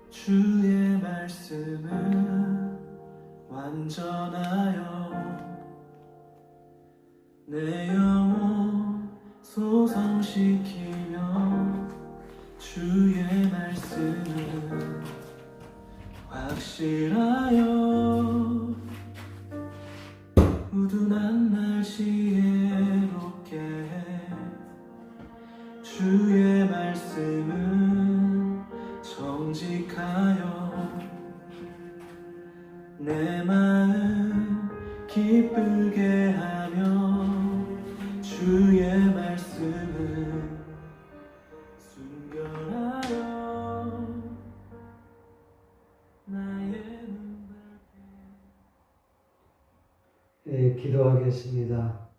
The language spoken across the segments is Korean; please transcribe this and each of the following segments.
주의 말씀은 완전하여 내 영혼 소성시키며 주의 말씀은 확실하여 우둔한 날씨에 높게 해 주의 말씀은 정직하여 내 마음 기쁘게 하며 주의 말씀은 순결하여 나의 눈 밝게. 기도하겠습니다.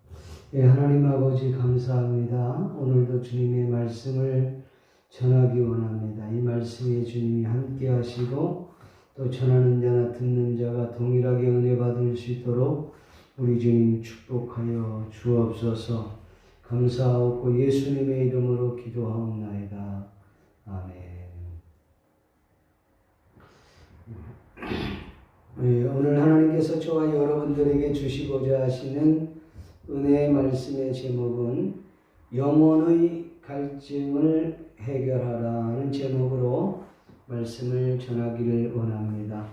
하나님 아버지 감사합니다. 오늘도 주님의 말씀을 전하기 원합니다. 이 말씀에 주님이 함께 하시고 또 전하는 자나 듣는 자가 동일하게 은혜 받을 수 있도록 우리 주님 축복하여 주옵소서. 감사하고 예수님의 이름으로 기도하옵나이다. 아멘. 오늘 하나님께서 저와 여러분들에게 주시고자 하시는 은혜의 말씀의 제목은 영혼의 갈증을 해결하라는 제목으로 말씀을 전하기를 원합니다.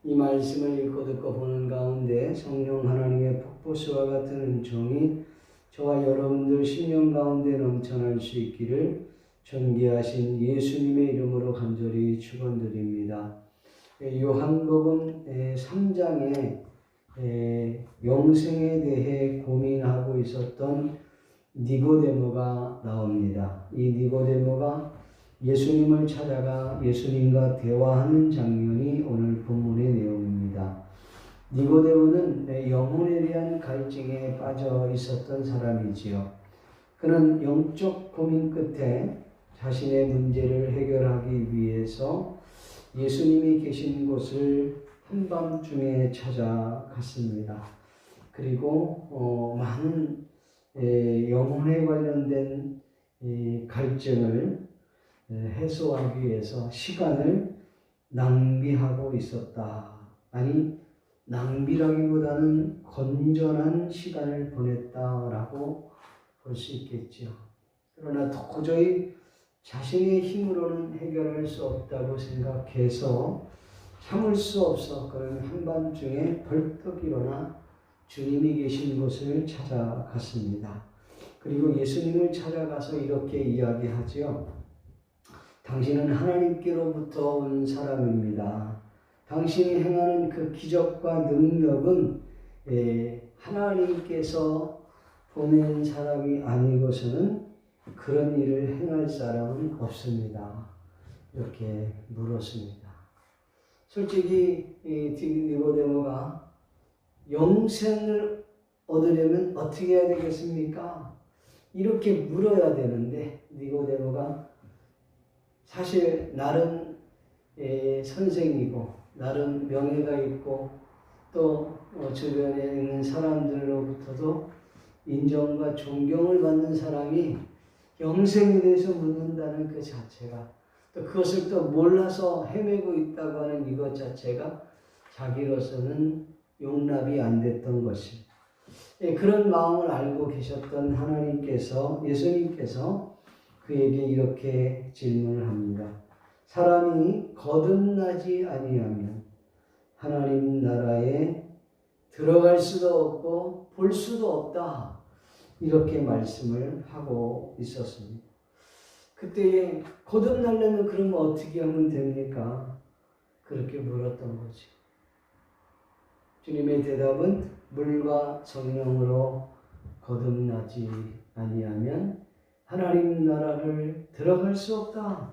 이 말씀을 읽고 듣고 보는 가운데 성령 하나님의 폭포수와 같은 은총이 저와 여러분들 심령 가운데 넘쳐날 수 있기를 존귀하신 예수님의 이름으로 간절히 축원드립니다. 요한복음 3장에 영생에 대해 고민하고 있었던 니고데모가 나옵니다. 이 니고데모가 예수님을 찾아가 예수님과 대화하는 장면이 오늘 본문의 내용입니다. 니고데모는 영혼에 대한 갈증에 빠져 있었던 사람이지요. 그는 영적 고민 끝에 자신의 문제를 해결하기 위해서 예수님이 계신 곳을 한밤중에 찾아갔습니다. 그리고 많은 영혼에 관련된 갈증을 해소하기 위해서 시간을 낭비하고 있었다. 아니, 낭비라기보다는 건전한 시간을 보냈다라고 볼 수 있겠죠. 그러나 도저히 자신의 힘으로는 해결할 수 없다고 생각해서 참을 수 없어 그는 한밤중에 벌떡 일어나 주님이 계신 곳을 찾아갔습니다. 그리고 예수님을 찾아가서 이렇게 이야기하지요. 당신은 하나님께로부터 온 사람입니다. 당신이 행하는 그 기적과 능력은 하나님께서 보낸 사람이 아니고서는 그런 일을 행할 사람은 없습니다. 이렇게 물었습니다. 솔직히 니고데모가 영생을 얻으려면 어떻게 해야 되겠습니까? 이렇게 물어야 되는데 니고데모가 사실 나름 선생이고 나름 명예가 있고 또 주변에 있는 사람들로부터도 인정과 존경을 받는 사람이 영생에 대해서 묻는다는 그 자체가 또 그것을 또 몰라서 헤매고 있다고 하는 이것 자체가 자기로서는 용납이 안 됐던 것입니다. 그런 마음을 알고 계셨던 하나님께서 예수님께서 그에게 이렇게 질문을 합니다. 사람이 거듭나지 아니하면 하나님 나라에 들어갈 수도 없고 볼 수도 없다. 이렇게 말씀을 하고 있었습니다. 그때에 거듭나려면 그러면 어떻게 하면 됩니까? 그렇게 물었던 거죠. 주님의 대답은 물과 성령으로 거듭나지 아니하면 하나님 나라를 들어갈 수 없다.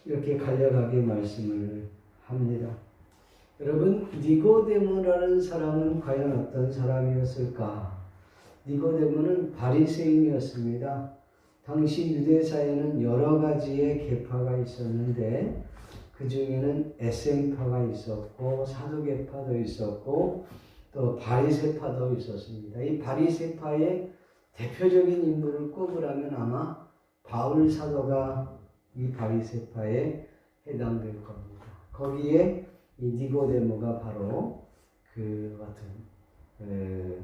이렇게 간략하게 말씀을 합니다. 여러분, 니고데모라는 사람은 과연 어떤 사람이었을까? 니고데모는 바리새인이었습니다. 당시 유대사에는 여러 가지의 계파가 있었는데 그 중에는 에셈파가 있었고 사두개파도 있었고 또 바리새파도 있었습니다. 이 바리새파의 대표적인 인물을 꼽으라면 아마 바울 사도가 이 바리새파에 해당될 겁니다. 거기에 이 니고데모가 바로 그 같은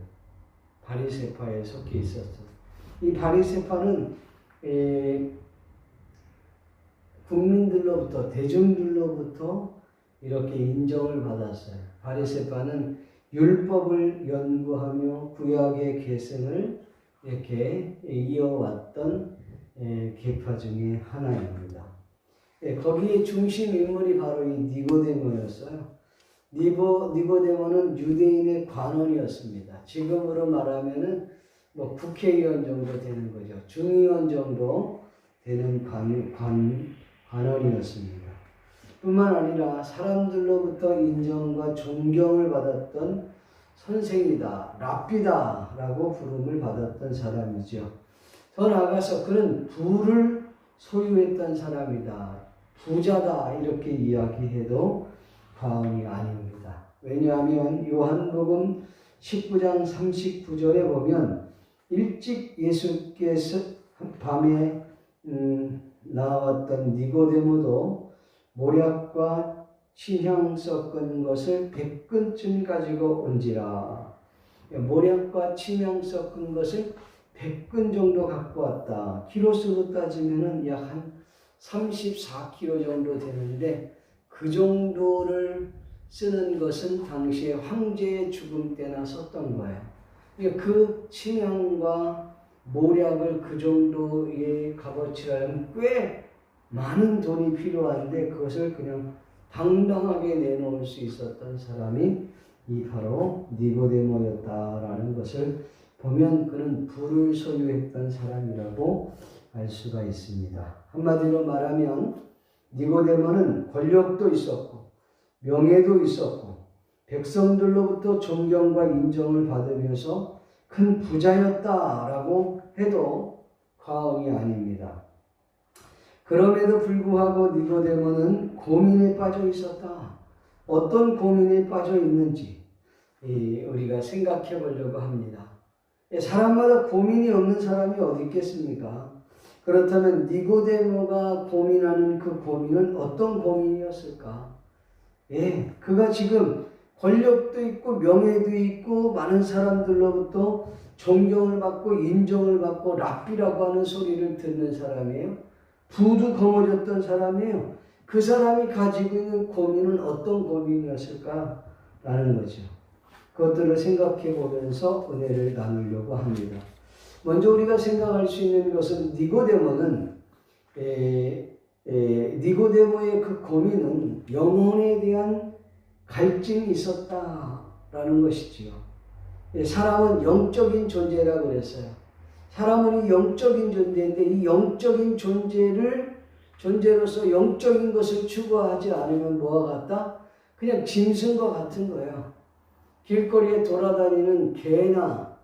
바리새파에 속해 있었죠. 이 바리새파는 국민들로부터 대중들로부터 이렇게 인정을 받았어요. 바리새파는 율법을 연구하며 구약의 계승을 이렇게 이어왔던 계파 중에 하나입니다. 거기에 중심 인물이 바로 이 니고데모였어요. 니고데모는 유대인의 관원이었습니다. 지금으로 말하면은 뭐 국회의원 정도 되는 거죠. 중의원 정도 되는 관원이었습니다. 뿐만 아니라 사람들로부터 인정과 존경을 받았던 선생이다, 랍비다라고 부름을 받았던 사람이죠. 더 나아가서 그는 부를 소유했던 사람이다, 부자다 이렇게 이야기해도 과언이 아닙니다. 왜냐하면 요한복음 19장 39절에 보면 일찍 예수께서 밤에 나왔던 니고데모도 모략과 침향 섞은 것을 100근쯤 가지고 온지라. 모략과 침향 섞은 것을 100근 정도 갖고 왔다. 키로수로 따지면은 약 한 34kg 정도 되는데 그 정도를 쓰는 것은 당시에 황제의 죽음 때나 썼던 거예요. 그 침향과 모략을 그 정도의 값어치를 하면 꽤 많은 돈이 필요한데 그것을 그냥 당당하게 내놓을 수 있었던 사람이 이 바로 니고데모였다라는 것을 보면 그는 부를 소유했던 사람이라고 알 수가 있습니다. 한마디로 말하면 니고데모는 권력도 있었고 명예도 있었고 백성들로부터 존경과 인정을 받으면서 큰 부자였다라고 해도 과언이 아닙니다. 그럼에도 불구하고 니고데모는 고민에 빠져 있었다. 어떤 고민에 빠져 있는지 우리가 생각해 보려고 합니다. 사람마다 고민이 없는 사람이 어디 있겠습니까? 그렇다면 니고데모가 고민하는 그 고민은 어떤 고민이었을까? 그가 지금 권력도 있고 명예도 있고 많은 사람들로부터 존경을 받고 인정을 받고 랍비라고 하는 소리를 듣는 사람이에요. 부도 거머쥐었던 사람이에요. 그 사람이 가지고 있는 고민은 어떤 고민이었을까라는 거죠. 그것들을 생각해 보면서 은혜를 나누려고 합니다. 먼저 우리가 생각할 수 있는 것은 니고데모는 니고데모의 그 고민은 영혼에 대한 갈증이 있었다라는 것이지요. 사람은 영적인 존재라고 그랬어요. 사람은 영적인 존재인데 이 영적인 존재로서 영적인 것을 추구하지 않으면 뭐와 같다? 그냥 짐승과 같은 거예요. 길거리에 돌아다니는 개나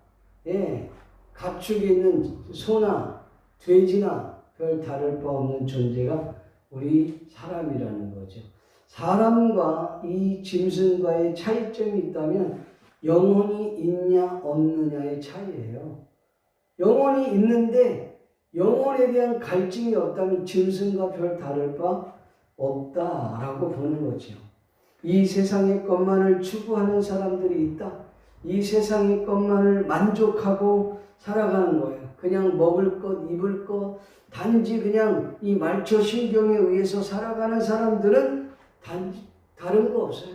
가축에 있는 소나 돼지나 별 다를 바 없는 존재가 우리 사람이라는 거죠. 사람과 이 짐승과의 차이점이 있다면 영혼이 있냐 없느냐의 차이예요. 영혼이 있는데 영혼에 대한 갈증이 없다면 짐승과 별 다를 바 없다라고 보는 거죠. 이 세상의 것만을 추구하는 사람들이 있다. 이 세상의 것만을 만족하고 살아가는 거예요. 그냥 먹을 것, 입을 것, 단지 그냥 이 말초신경에 의해서 살아가는 사람들은 단지 다른 거 없어요.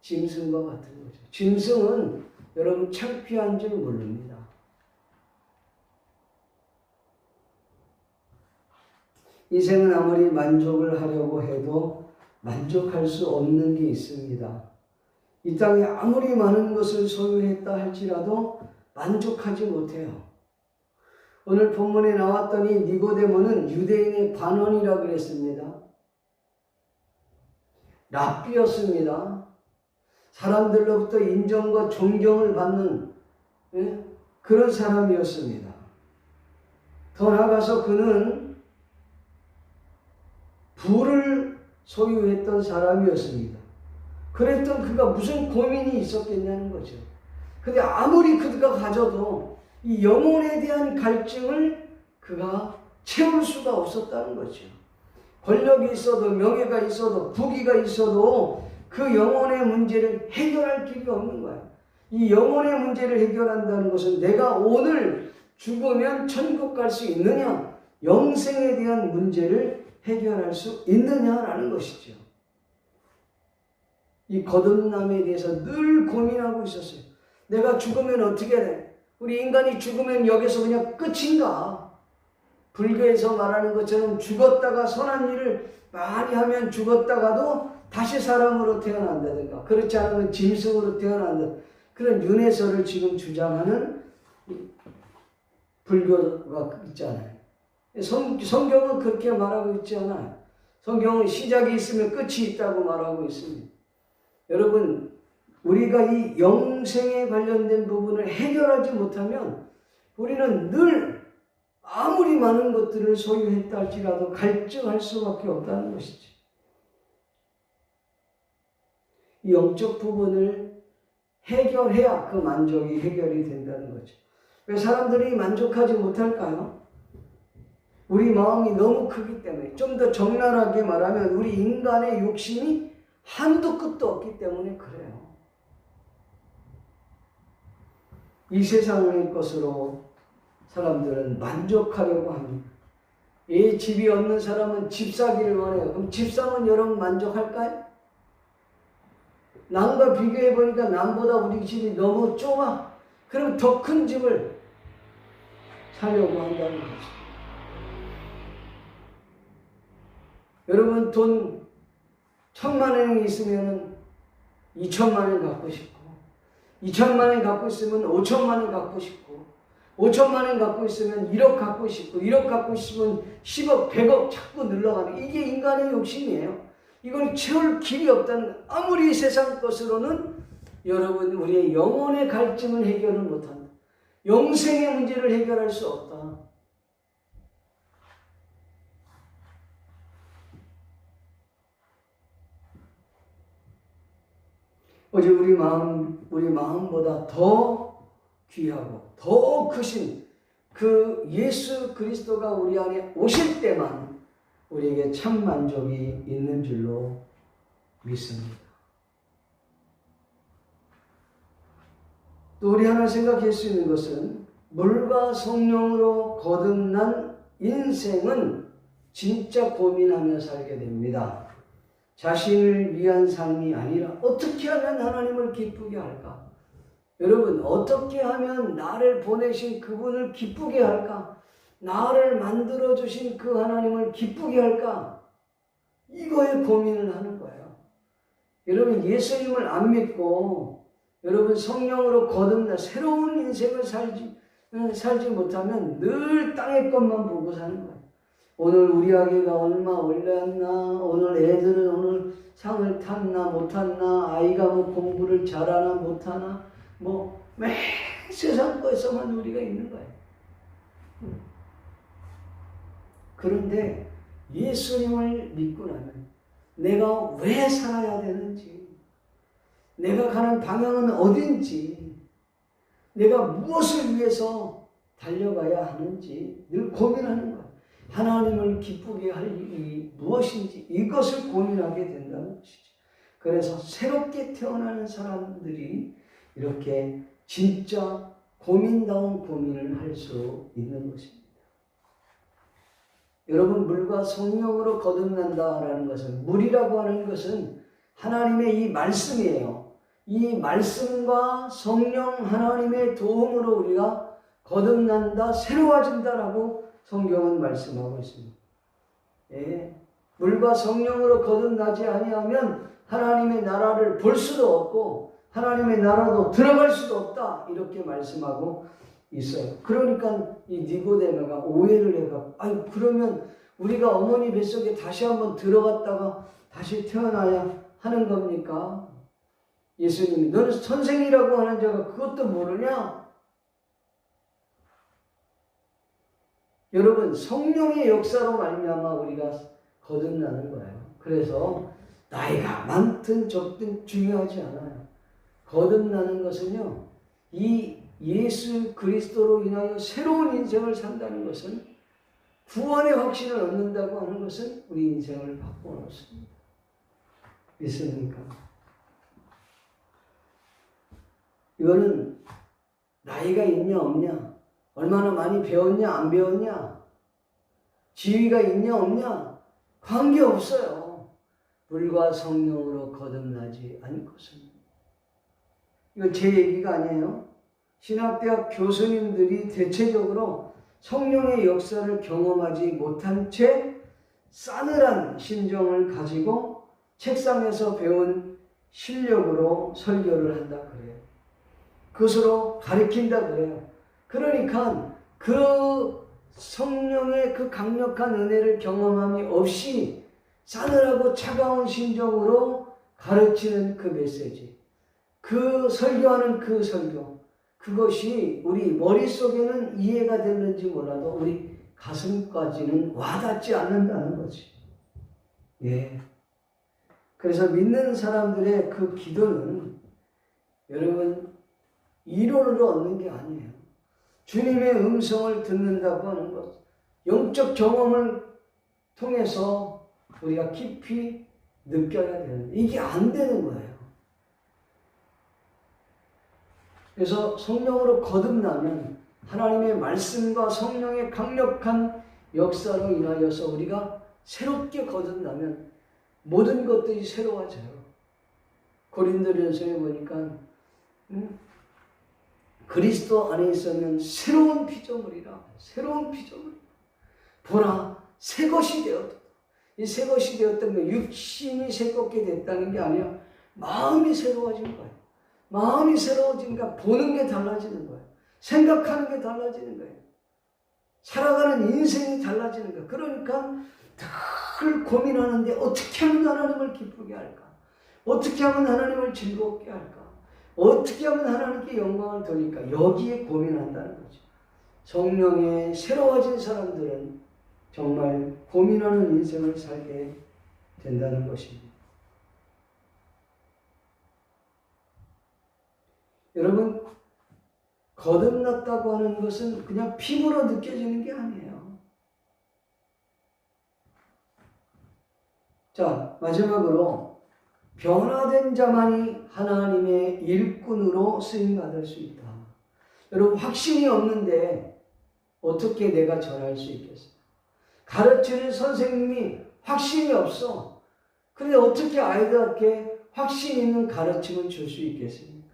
짐승과 같은 거죠. 짐승은 여러분 창피한 줄 모릅니다. 이 생은 아무리 만족을 하려고 해도 만족할 수 없는 게 있습니다. 이 땅에 아무리 많은 것을 소유했다 할지라도 만족하지 못해요. 오늘 본문에 나왔더니 니고데모는 유대인의 관원이라고 그랬습니다. 랍비였습니다. 사람들로부터 인정과 존경을 받는 그런 사람이었습니다. 더 나아가서 그는 부를 소유했던 사람이었습니다. 그랬던 그가 무슨 고민이 있었겠냐는 거죠. 근데 아무리 그가 가져도 이 영혼에 대한 갈증을 그가 채울 수가 없었다는 거죠. 권력이 있어도 명예가 있어도 부귀가 있어도 그 영혼의 문제를 해결할 길이 없는 거예요. 이 영혼의 문제를 해결한다는 것은 내가 오늘 죽으면 천국 갈 수 있느냐, 영생에 대한 문제를 해결할 수 있느냐라는 것이죠. 이 거듭남에 대해서 늘 고민하고 있었어요. 내가 죽으면 어떻게 돼? 우리 인간이 죽으면 여기서 그냥 끝인가? 불교에서 말하는 것처럼 죽었다가 선한 일을 많이 하면 죽었다가도 다시 사람으로 태어난다든가, 그렇지 않으면 짐승으로 태어난다, 그런 윤회설을 지금 주장하는 불교가 있잖아요. 성경은 그렇게 말하고 있지 않아요. 성경은 시작이 있으면 끝이 있다고 말하고 있습니다. 여러분, 우리가 이 영생에 관련된 부분을 해결하지 못하면 우리는 늘 아무리 많은 것들을 소유했다 할지라도 갈증할 수밖에 없다는 것이죠. 이 영적 부분을 해결해야 그 만족이 해결이 된다는 거죠. 왜 사람들이 만족하지 못할까요? 우리 마음이 너무 크기 때문에. 좀 더 적나라하게 말하면 우리 인간의 욕심이 한도 끝도 없기 때문에 그래요. 이 세상의 것으로 사람들은 만족하려고 합니다. 이 집이 없는 사람은 집 사기를 원해요. 그럼 집 사면 여러분 만족할까요? 남과 비교해 보니까 남보다 우리 집이 너무 좁아. 그럼 더 큰 집을 사려고 한다는 거죠. 여러분, 돈 1,000만 원이 있으면 2,000만 원 갖고 싶고, 2,000만 원 갖고 있으면 5,000만 원 갖고 싶고, 5,000만 원 갖고 있으면 1억 갖고 싶고, 1억 갖고 있으면 10억, 100억 자꾸 늘러가는, 이게 인간의 욕심이에요. 이걸 채울 길이 없다는 거예요. 아무리 세상 것으로는 여러분, 우리의 영혼의 갈증을 해결을 못한다. 영생의 문제를 해결할 수 없다. 어제 우리 마음보다 더 귀하고 더 크신 그 예수 그리스도가 우리 안에 오실 때만 우리에게 참 만족이 있는 줄로 믿습니다. 또 우리 하나 생각할 수 있는 것은 물과 성령으로 거듭난 인생은 진짜 고민하며 살게 됩니다. 자신을 위한 삶이 아니라 어떻게 하면 하나님을 기쁘게 할까? 여러분, 어떻게 하면 나를 보내신 그분을 기쁘게 할까? 나를 만들어주신 그 하나님을 기쁘게 할까? 이거에 고민을 하는 거예요. 여러분, 예수님을 안 믿고 여러분 성령으로 거듭나 새로운 인생을 살지 못하면 늘 땅의 것만 보고 사는 거예요. 오늘 우리 아기가 얼마 올랐나, 오늘 애들은 오늘 상을 탔나 못 탔나, 아이가 뭐 공부를 잘하나 못하나, 뭐 매 세상 거에서만 우리가 있는 거예요. 그런데 예수님을 믿고 나면 내가 왜 살아야 되는지, 내가 가는 방향은 어딘지, 내가 무엇을 위해서 달려가야 하는지 늘 고민하는 거예요. 하나님을 기쁘게 할 일이 무엇인지 이것을 고민하게 된다는 것이죠. 그래서 새롭게 태어나는 사람들이 이렇게 진짜 고민다운 고민을 할 수 있는 것입니다. 여러분, 물과 성령으로 거듭난다라는 것은, 물이라고 하는 것은 하나님의 이 말씀이에요. 이 말씀과 성령 하나님의 도움으로 우리가 거듭난다, 새로워진다라고 성경은 말씀하고 있습니다. 예, 물과 성령으로 거듭나지 아니하면 하나님의 나라를 볼 수도 없고 하나님의 나라도 들어갈 수도 없다, 이렇게 말씀하고 있어요. 그러니까 이 니고데모가 오해를 해가, 아니 그러면 우리가 어머니 뱃속에 다시 한번 들어갔다가 다시 태어나야 하는 겁니까? 예수님이 너는 선생이라고 하는 자가 그것도 모르냐? 여러분 성령의 역사로 말미암아 우리가 거듭나는 거예요. 그래서 나이가 많든 적든 중요하지 않아요. 거듭나는 것은요, 이 예수 그리스도로 인하여 새로운 인생을 산다는 것은, 구원의 확신을 얻는다고 하는 것은 우리 인생을 바꿔놓습니다. 믿습니까? 이거는 나이가 있냐 없냐, 얼마나 많이 배웠냐 안 배웠냐, 지위가 있냐 없냐 관계없어요. 물과 성령으로 거듭나지 않고서는. 이거 제 얘기가 아니에요. 신학대학 교수님들이 대체적으로 성령의 역사를 경험하지 못한 채 싸늘한 심정을 가지고 책상에서 배운 실력으로 설교를 한다 그래요. 그것으로 가르친다 그래요. 그러니까 그 성령의 그 강력한 은혜를 경험함이 없이 싸늘하고 차가운 심정으로 가르치는 그 메시지, 그 설교하는 그 설교, 그것이 우리 머릿속에는 이해가 됐는지 몰라도 우리 가슴까지는 와닿지 않는다는 거지. 예. 그래서 믿는 사람들의 그 기도는 여러분 이론으로 얻는 게 아니에요. 주님의 음성을 듣는다고 하는 것, 영적 경험을 통해서 우리가 깊이 느껴야 되는데 이게 안 되는 거예요. 그래서 성령으로 거듭나면 하나님의 말씀과 성령의 강력한 역사로 인하여서 우리가 새롭게 거듭나면 모든 것들이 새로워져요. 고린도전서에 보니까 그리스도 안에 있으면 새로운 피조물이라, 새로운 피조물. 보라, 새 것이 되었다. 이 새 것이 되었던 게 육신이 새롭게 됐다는 게 아니라 마음이 새로워진 거예요. 마음이 새로워지니까 보는 게 달라지는 거예요. 생각하는 게 달라지는 거예요. 살아가는 인생이 달라지는 거예요. 그러니까 늘 고민하는데 어떻게 하면 하나님을 기쁘게 할까? 어떻게 하면 하나님을 즐겁게 할까? 어떻게 하면 하나님께 영광을 돌릴까? 여기에 고민한다는 거죠. 성령에 새로워진 사람들은 정말 고민하는 인생을 살게 된다는 것입니다. 여러분, 거듭났다고 하는 것은 그냥 피부로 느껴지는 게 아니에요. 자, 마지막으로 변화된 자만이 하나님의 일꾼으로 쓰임받을 수 있다. 여러분, 확신이 없는데 어떻게 내가 전할 수 있겠어요? 가르치는 선생님이 확신이 없어. 그런데 어떻게 아이들에게 확신 있는 가르침을 줄 수 있겠습니까?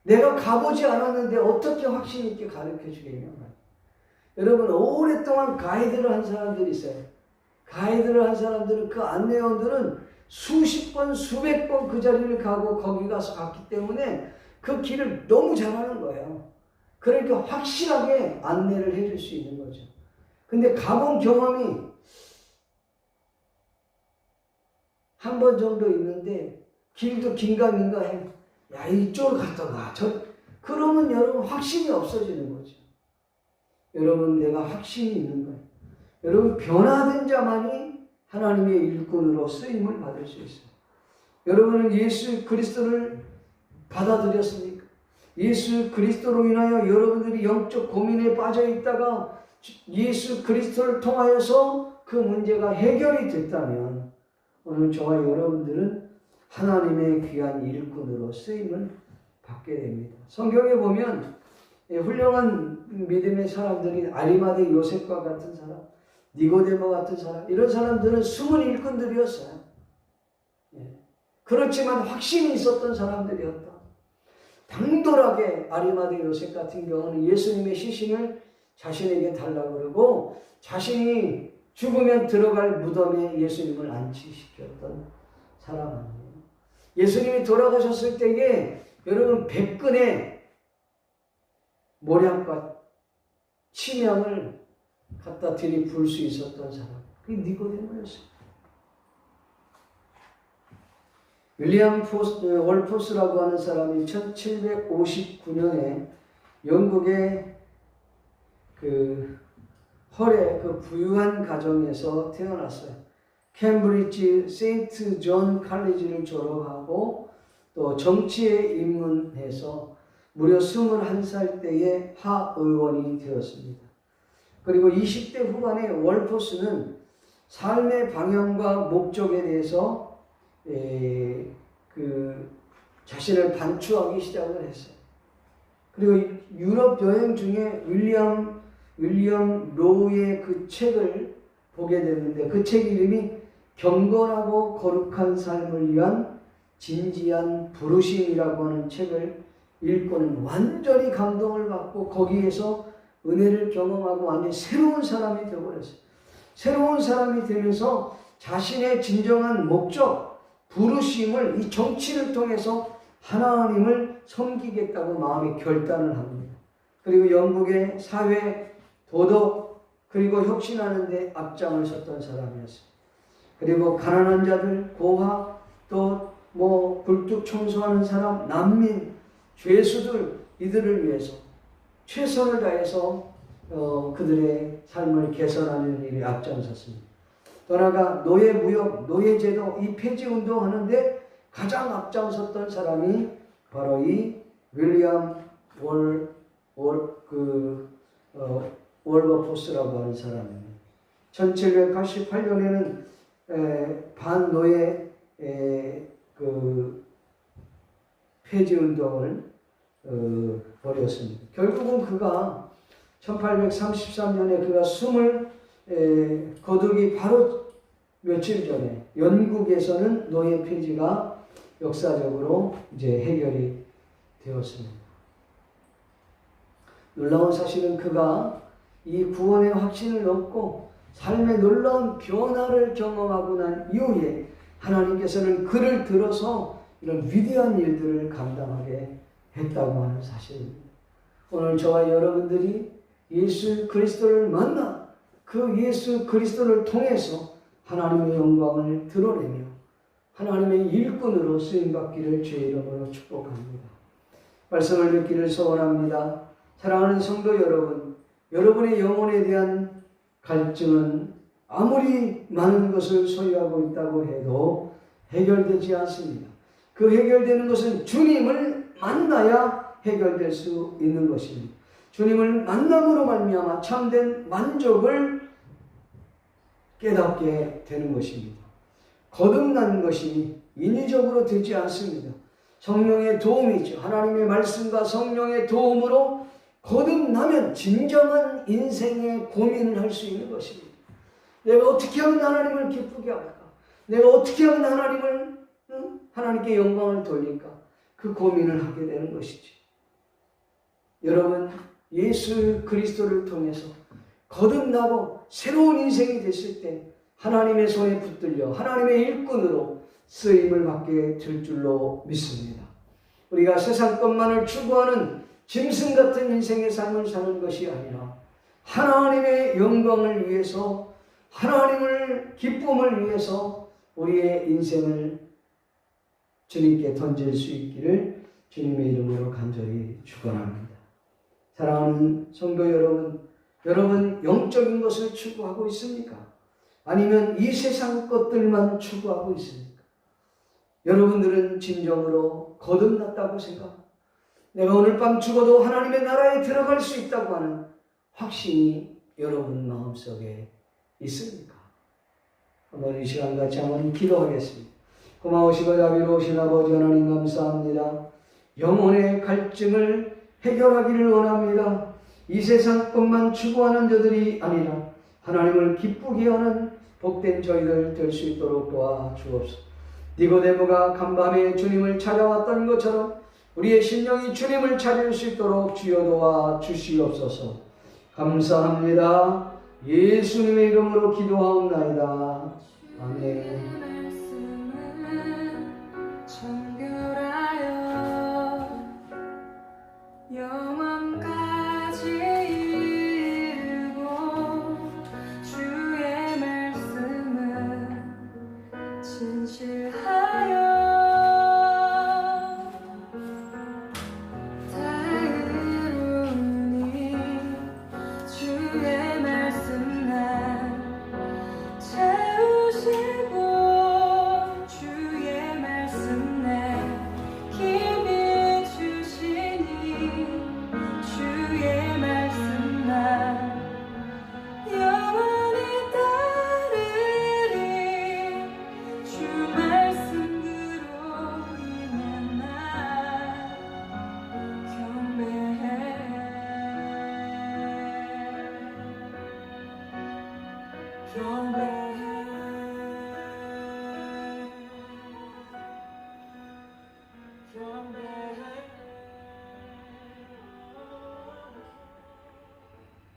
내가 가보지 않았는데 어떻게 확신 있게 가르쳐 주겠냐. 여러분, 오랫동안 가이드를 한 사람들이 있어요. 가이드를 한 사람들은, 그 안내원들은 수십 번, 수백 번 그 자리를 가고 거기 가서 갔기 때문에 그 길을 너무 잘하는 거예요. 그러니까 확실하게 안내를 해줄 수 있는 거죠. 근데 가본 경험이 한 번 정도 있는데 길도 긴가민가 해. 야, 이쪽으로 갔다가 그러면 여러분 확신이 없어지는 거죠. 여러분, 내가 확신이 있는 거예요. 여러분, 변화된 자만이 하나님의 일꾼으로 쓰임을 받을 수 있어요. 여러분은 예수 그리스도를 받아들였습니까? 예수 그리스도로 인하여 여러분들이 영적 고민에 빠져 있다가 예수 그리스도를 통하여서 그 문제가 해결이 됐다면 오늘 저와 여러분들은 하나님의 귀한 일꾼으로 쓰임을 받게 됩니다. 성경에 보면 훌륭한 믿음의 사람들이 아리마대 요셉과 같은 사람, 니고데모 같은 사람, 이런 사람들은 숨은 일꾼들이었어요. 그렇지만 확신이 있었던 사람들이었다. 당돌하게 아리마대 요셉 같은 경우는 예수님의 시신을 자신에게 달라고 그러고 자신이 죽으면 들어갈 무덤에 예수님을 안치시켰던 사람 아니에요. 예수님이 돌아가셨을 때에 여러분 백근에 모략과 침향을 갖다 들이부을 수 있었던 사람, 그게 니고데모였어요. 윌리엄 월포스라고 하는 사람이 1759년에 영국의 그 헐의 그 부유한 가정에서 태어났어요. 캠브리지 세인트 존 칼리지를 졸업하고 또 정치에 입문해서 무려 21살 때에 하의원이 되었습니다. 그리고 20대 후반에 월포스는 삶의 방향과 목적에 대해서 자신을 반추하기 시작을 했어요. 그리고 유럽 여행 중에 윌리엄 로우의 그 책을 보게 됐는데 그 책 이름이 경건하고 거룩한 삶을 위한 진지한 부르심이라고 하는 책을 읽고는 완전히 감동을 받고 거기에서 은혜를 경험하고 완전히 새로운 사람이 되어버렸어요. 새로운 사람이 되면서 자신의 진정한 목적, 부르심을 이 정치를 통해서 하나님을 섬기겠다고 마음에 결단을 합니다. 그리고 영국의 사회, 도덕, 그리고 혁신하는 데 앞장을 섰던 사람이었어요. 그리고 가난한 자들, 고아, 또 굴뚝 청소하는 사람, 난민, 죄수들, 이들을 위해서 최선을 다해서 그들의 삶을 개선하는 일에 앞장섰습니다. 또 하나가 노예무역, 노예제도, 이 폐지운동하는데 가장 앞장섰던 사람이 바로 이 윌리엄 월버포스라고 하는 사람입니다. 1788년에는 반노예 폐지운동을 벌였습니다. 결국은 그가 1833년에 그가 숨을 거두기 바로 며칠 전에 영국에서는 노예 폐지가 역사적으로 이제 해결이 되었습니다. 놀라운 사실은 그가 이 구원의 확신을 얻고 삶의 놀라운 변화를 경험하고 난 이후에 하나님께서는 그를 들어서 이런 위대한 일들을 감당하게 했다고 하는 사실입니다. 오늘 저와 여러분들이 예수 그리스도를 만나 그 예수 그리스도를 통해서 하나님의 영광을 드러내며 하나님의 일꾼으로 쓰임받기를 주의 이름으로 축복합니다. 말씀을 듣기를 소원합니다. 사랑하는 성도 여러분, 여러분의 영혼에 대한 갈증은 아무리 많은 것을 소유하고 있다고 해도 해결되지 않습니다. 그 해결되는 것은 주님을 만나야 해결될 수 있는 것입니다. 주님을 만남으로 말미암아 참된 만족을 깨닫게 되는 것입니다. 거듭난 것이 인위적으로 되지 않습니다. 성령의 도움이죠. 하나님의 말씀과 성령의 도움으로 거듭나면 진정한 인생의 고민을 할 수 있는 것입니다. 내가 어떻게 하면 하나님을 기쁘게 할까? 내가 어떻게 하면 하나님께 영광을 돌릴까? 그 고민을 하게 되는 것이지. 여러분, 예수 그리스도를 통해서 거듭나고 새로운 인생이 됐을 때 하나님의 손에 붙들려 하나님의 일꾼으로 쓰임을 받게 될 줄로 믿습니다. 우리가 세상 것만을 추구하는 짐승 같은 인생의 삶을 사는 것이 아니라 하나님의 영광을 위해서 하나님을 기쁨을 위해서 우리의 인생을 주님께 던질 수 있기를 주님의 이름으로 간절히 축원합니다. 사랑하는 성도 여러분, 여러분 영적인 것을 추구하고 있습니까? 아니면 이 세상 것들만 추구하고 있습니까? 여러분들은 진정으로 거듭났다고 생각합니다. 내가 오늘 밤 죽어도 하나님의 나라에 들어갈 수 있다고 하는 확신이 여러분 마음속에 있습니까? 오늘 이 시간 같이 한번 기도하겠습니다. 고마우시고 자비로우신 아버지 하나님 감사합니다. 영혼의 갈증을 해결하기를 원합니다. 이 세상 것만 추구하는 자들이 아니라 하나님을 기쁘게 하는 복된 저희들 될 수 있도록 도와주옵소서. 니고데모가 간밤에 주님을 찾아왔던 것처럼 우리의 심령이 주님을 찾을 수 있도록 주여 도와주시옵소서. 감사합니다. 예수님의 이름으로 기도하옵나이다. 아멘.